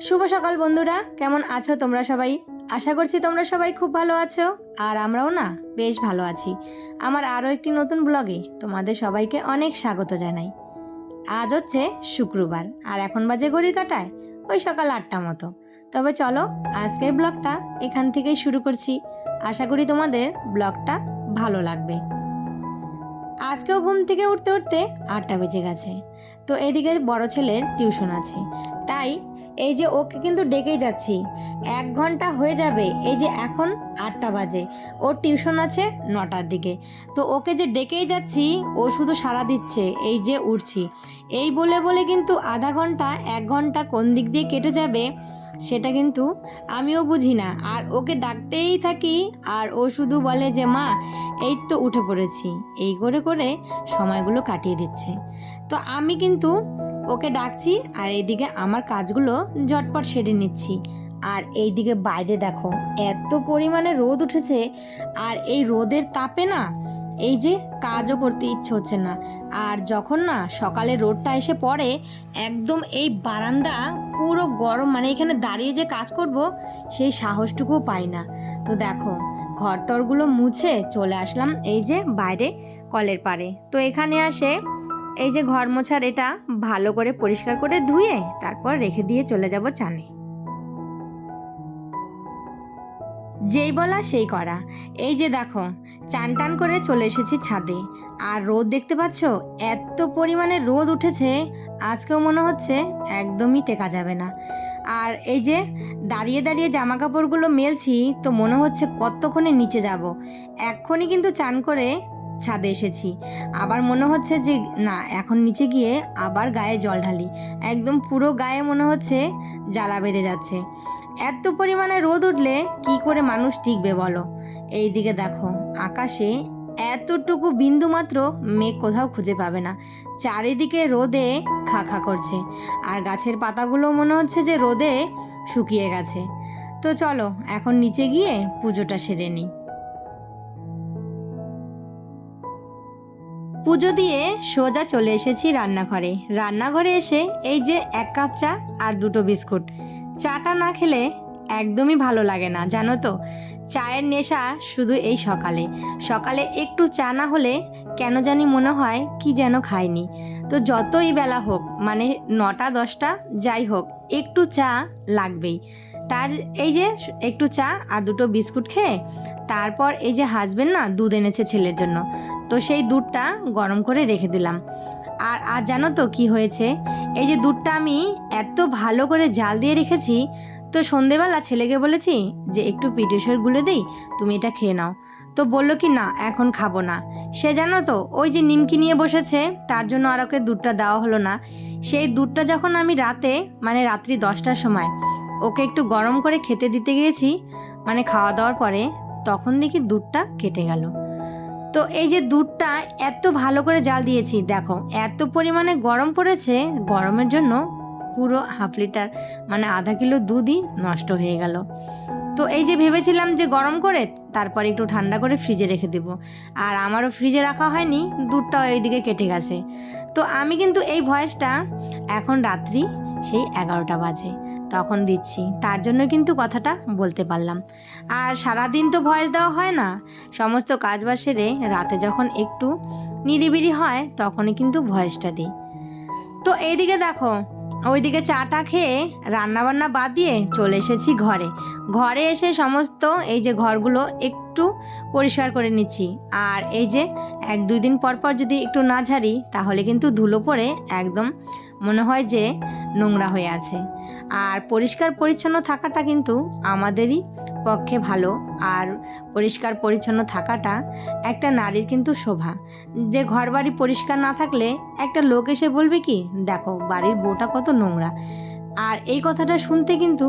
শুভ সকাল বন্ধুরা, কেমন আছো তোমরা সবাই? আশা করছি তোমরা সবাই খুব ভালো আছো। আর আমরাও না বেশ ভালো আছি। আমার আরও একটি নতুন ব্লগে তোমাদের সবাইকে অনেক স্বাগত জানাই। আজ হচ্ছে শুক্রবার আর এখন বাজে ঘড়ির কাঁটায় ওই সকাল 8টা মতো। তবে চলো আজকের ব্লগটা এখান থেকেই শুরু করছি। আশা করি তোমাদের ব্লগটা ভালো লাগবে। আজকেও ঘুম থেকে উঠতে উঠতে 8টা বেজে গেছে। তো এদিকে বড় ছেলের টিউশন আছে, তাই এই যে ওকে কিন্তু ডেকেই যাচ্ছি। 1 ঘন্টা হয়ে যাবে, এই যে এখন 8টা বাজে, ওর টিউশন আছে 9টার দিকে। তো ওকে যে ডেকেই যাচ্ছি, ও শুধু সাড়া দিচ্ছে এই যে উঠছি। এই বলে বলে কিন্তু আধা ঘন্টা 1 ঘন্টা কোন দিক দিয়ে কেটে যাবে সেটা কিন্তু আমিও বুঝি না। আর ওকে ডাকতেই থাকি আর ও শুধু বলে যে মা এই তো উঠে পড়েছি। এই করে করে সময়গুলো কাটিয়ে দিচ্ছে। তো আমি কিন্তু ওকে ডাকছি আর এইদিকে আমার কাজগুলো ঝটপট সেরে নিচ্ছি। আর এইদিকে বাইরে দেখো এত পরিমাণে রোদ উঠেছে, আর এই রোদের তাপে না এই যে কাজও করতে ইচ্ছে হচ্ছে না। আর যখন না সকালে রোদটা এসে পড়ে, একদম এই বারান্দা পুরো গরম, মানে এখানে দাঁড়িয়ে যে কাজ করব সেই সাহসটুকুও পাই না। তো দেখো ঘর টরগুলো মুছে চলে আসলাম এই যে বাইরে কলের পাড়ে। তো এখানে আসে এই যে ঘর মোছার এটা ভালো করে পরিষ্কার করে ধুয়ে তারপর রেখে দিয়ে চলে যাব চানে। যেই বলা সেই করা। এই যে দেখো চান টান করে চলে এসেছি ছাদে। আর রোদ দেখতে পাচ্ছ, এত পরিমাণে রোদ উঠেছে আজকেও মনে হচ্ছে একদমই টেকা যাবে না। আর এই যে দাঁড়িয়ে দাঁড়িয়ে জামা কাপড়গুলো মেলছি, তো মনে হচ্ছে কতক্ষণে নিচে যাব। এক্ষুনি কিন্তু চান করে ছাদে এসেছি, আবার মনে হচ্ছে যে না এখন নিচে গিয়ে আবার গায়ে জল ঢালি। একদম পুরো গায়ে মনে হচ্ছে জ্বালা বেঁধে যাচ্ছে। এত পরিমাণে রোদ উঠলে কি করে মানুষ টিকবে বলো? এই দিকে দেখো আকাশে এতটুকু বিন্দু মাত্র মেঘ কোথাও খুঁজে পাবে না। চারিদিকে রোদে খা খা করছে, আর গাছের পাতাগুলো মনে হচ্ছে যে রোদে শুকিয়ে গেছে। তো চলো এখন নিচে গিয়ে পুজোটা সেরে নিই। পুজো দিয়ে সোজা চলে এসেছি রান্নাঘরে। রান্নাঘরে এসে এই যে 1 কাপ চা আর 2টো বিস্কুট। চাটা না খেলে একদমই ভালো লাগে না, জানো তো। চায়ের নেশা শুধু এই সকালে সকালে একটু চা না হলে কেন জানি মনে হয় কি যেন খাইনি। তো যতই বেলা হোক, মানে 9টা 10টা যাই হোক, একটু চা লাগবেই। তার এই যে একটু চা আর 2টো বিস্কুট খেয়ে তারপর এই যে হাজবেন্ড না দুধ এনেছে ছেলের জন্য, তো সেই দুধটা গরম করে রেখে দিলাম। আর আজ জানো তো কি হয়েছে? এই যে দুধটা আমি এত ভালো করে জাল দিয়ে রেখেছি, তো সন্ধেবেলা ছেলেকে বলেছি যে একটু পিঠেসর গুলে দিই, তুমি এটা খেয়ে নাও। তো বললো কি না এখন খাবো না। সে জানো তো ওই যে নিমকি নিয়ে বসেছে, তার জন্য আর ওকে দুধটা দেওয়া হলো না। সেই দুধটা যখন আমি রাতে, মানে রাত্রি 10টার সময় ওকে একটু গরম করে খেতে দিতে গিয়েছি, মানে খাওয়া দাওয়ার পরে, তখন দেখি দুধটা কেটে গেল। তো এই যে দুধটা এত ভালো করে জাল দিয়েছি, দেখো এত পরিমাণে গরম পড়েছে, গরমের জন্য পুরো হাফ লিটার মানে আধা কিলো দুধই নষ্ট হয়ে গেল। তো এই যে ভেবেছিলাম যে গরম করে তারপর একটু ঠান্ডা করে ফ্রিজে রেখে দেব, আর আমারও ফ্রিজে রাখা হয়নি, দুধটাও এইদিকে কেটে গেছে। তো আমি কিন্তু এই ভয়েসটা এখন রাত্রি সেই 11টা বাজে তখন দিচ্ছি, তার জন্য কিন্তু কথাটা বলতে পারলাম। আর সারাদিন তো ভয়েস দেওয়া হয় না, সমস্ত কাজবাজ সেরে রাতে যখন একটু নিরিবিলি হয় তখনই কিন্তু ভয়েসটা দিই। তো এইদিকে দেখো ওইদিকে চাটা খেয়ে রান্নাবান্না বাদ দিয়ে চলে এসেছি ঘরে। ঘরে এসে সমস্ত এই যে ঘরগুলো একটু পরিষ্কার করে নিচ্ছি। আর এই যে 1-2 দিন পর পর যদি একটু না ঝাড়ি তাহলে কিন্তু ধুলো পড়ে একদম মনে হয় যে নোংরা হয়ে আছে। আর পরিষ্কার পরিচ্ছন্ন থাকাটা কিন্তু আমাদেরই পক্ষে ভালো। আর পরিষ্কার পরিচ্ছন্ন থাকাটা একটা নারীর কিন্তু শোভা। যে ঘর বাড়ি পরিষ্কার না থাকলে একটা লোক এসে বলবে কি দেখো বাড়ির বউটা কত নোংরা, আর এই কথাটা শুনতে কিন্তু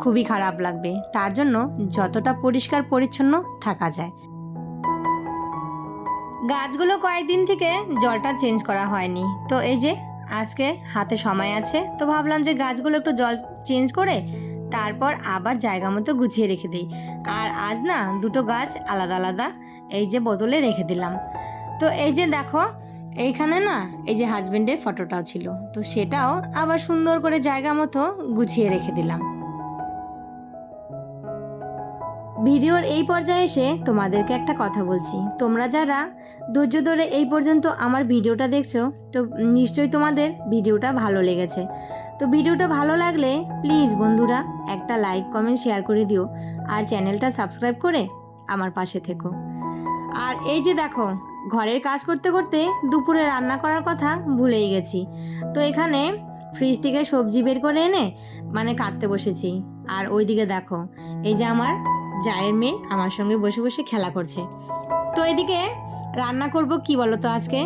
খুবই খারাপ লাগবে। তার জন্য যতটা পরিষ্কার পরিচ্ছন্ন থাকা যায়। গাছগুলো কয়েকদিন থেকে জলটা চেঞ্জ করা হয়নি, তো এই যে আজকে হাতে সময় আছে, তো ভাবলাম যে গাছগুলো একটু জল চেঞ্জ করে তারপর আবার জায়গা মতো গুছিয়ে রেখে দিই। আর আজ না 2টো গাছ আলাদা আলাদা এই যে বোতলে রেখে দিলাম। তো এই যে দেখো এইখানে না এই যে হাজবেন্ডের ফটোটাও ছিল, তো সেটাও আবার সুন্দর করে জায়গা মতো গুছিয়ে রেখে দিলাম। ভিডিওর এই পর্যায়ে এসে তোমাদেরকে একটা কথা বলছি, তোমরা যারা ধৈর্য ধরে এই পর্যন্ত আমার ভিডিওটা দেখছো, তো নিশ্চয়ই তোমাদের ভিডিওটা ভালো লেগেছে। তো ভিডিওটা ভালো লাগলে প্লিজ বন্ধুরা একটা লাইক কমেন্ট শেয়ার করে দিও, আর চ্যানেলটা সাবস্ক্রাইব করে আমার পাশে থেকো। আর এই যে দেখো, ঘরের কাজ করতে করতে দুপুরে রান্না করার কথা ভুলেই গেছি। তো এখানে ফ্রিজ থেকে সবজি বের করে এনে মানে কাটতে বসেছি। আর ওইদিকে দেখো, এই যে আমার জায়ের মেয়ে আমার সঙ্গে বসে বসে খেলা করছে। তো এদিকে রান্না করব কি বলো তো আজকে।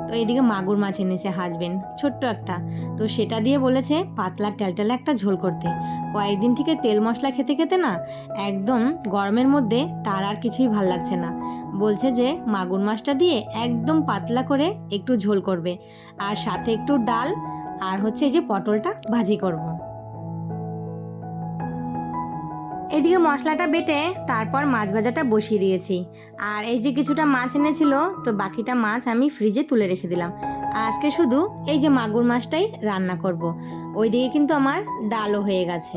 তো এদিকে মাগুর মাছ এনেছে হাজবেন্ড, ছোট্ট একটা। তো সেটা দিয়ে বলেছে পাতলা টেলটেলা একটা ঝোল করতে। কয়েকদিন থেকে তেল মশলা খেতে খেতে না একদম গরমের মধ্যে তার আর কিছুই ভাল লাগছে না। বলছে যে মাগুর মাছটা দিয়ে একদম পাতলা করে একটু ঝোল করবে, আর সাথে একটু ডাল, আর হচ্ছে এই যে পটলটা ভাজি করব। এদিকে মশলাটা বেটে তারপর মাছ ভাজাটা বসিয়ে দিয়েছি। আর এই যে কিছুটা মাছ এনেছিল, তো বাকিটা মাছ আমি ফ্রিজে তুলে রেখে দিলাম। আজকে শুধু এই যে মাগুর মাছটাই রান্না করব। ওইদিকে কিন্তু আমার ডালও হয়ে গেছে,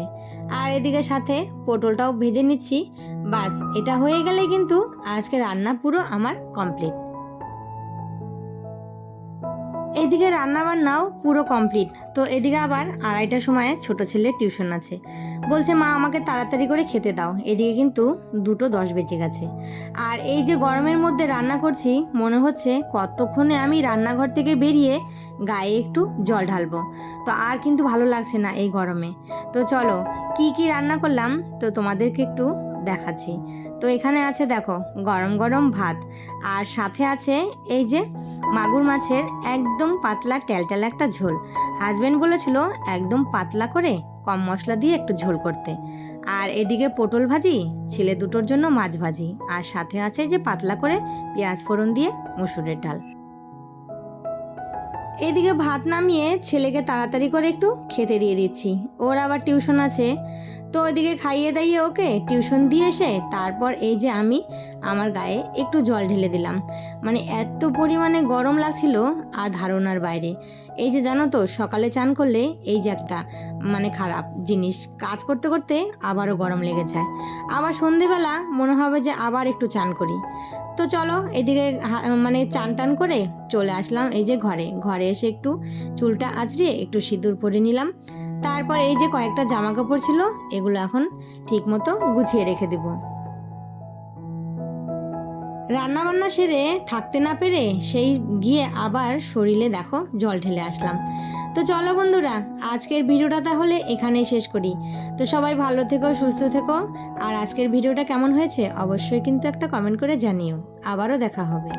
আর এদিকে সাথে পটলটাও ভেজে নিচ্ছি। বাস এটা হয়ে গেলে কিন্তু আজকে রান্না পুরো আমার কমপ্লিট। এইদিকে রান্না বান্নাও পুরো কমপ্লিট। তো এদিকে আবার 2:30টার সময় ছোট ছেলের টিউশন আছে, বলছে মা আমাকে তাড়াতাড়ি করে খেতে দাও। এদিকে কিন্তু 2:10 বেজে গেছে। আর এই যে গরমের মধ্যে রান্না করছি, মনে হচ্ছে কতক্ষণে আমি রান্নাঘর থেকে বেরিয়ে গায়ে একটু জল ঢালবো। তো আর কিন্তু ভালো লাগছে না এই গরমে। তো চলো কি কি রান্না করলাম তো তোমাদেরকে একটু দেখাচ্ছি। তো এখানে আছে দেখো গরম গরম ভাত, আর সাথে আছে এই যে মাগুর মাছের একদম পাতলা টেলটেলা একটা ঝোল। হাজবেন্ড বলেছিল একদম পাতলা করে কম মশলা দিয়ে একটু ঝোল করতে। আর এদিকে পটল ভাজি, ছেলে দুটোর জন্য মাছ ভাজি, আর সাথে আছে যে পাতলা করে পেঁয়াজ ফোড়ন দিয়ে মসুরের ডাল। এদিকে ভাত নামিয়ে ছেলেকে তাড়াতাড়ি করে একটু খেতে দিয়ে দিচ্ছি, ওর আবার টিউশন আছে। তো ওইদিকে খাইয়ে দাইয়ে ওকে টিউশন দিয়ে এসে তারপর এই যে আমি আমার গায়ে একটু জল ঢেলে দিলাম। মানে এত পরিমাণে গরম লাগছিল আর ধারণার বাইরে। এই যে জানো তো সকালে চান করলে এই যে একটা মানে খারাপ জিনিস, কাজ করতে করতে আবারও গরম লেগে যায়, আবার সন্ধেবেলা মনে হবে যে আবার একটু চান করি। তো চলো এদিকে মানে চান টান করে চলে আসলাম এই যে ঘরে এসে একটু চুলটা আঁচড়িয়ে একটু সিঁদুর পরে নিলাম। তারপর এই যে কয়েকটা জামা কাপড় ছিল, এগুলো এখন ঠিক মতো গুছিয়ে রেখে দেব। রান্না বান্না সেরে থাকতে না পেরে সেই গিয়ে আবার শরীরে দেখো জল ঢেলে আসলাম। তো চলো বন্ধুরা আজকের ভিডিওটা তাহলে এখানেই শেষ করি। তো সবাই ভালো থেকো, সুস্থ থেকো। আর আজকের ভিডিওটা কেমন হয়েছে অবশ্যই কিন্তু একটা কমেন্ট করে জানিও। আবারও দেখা হবে।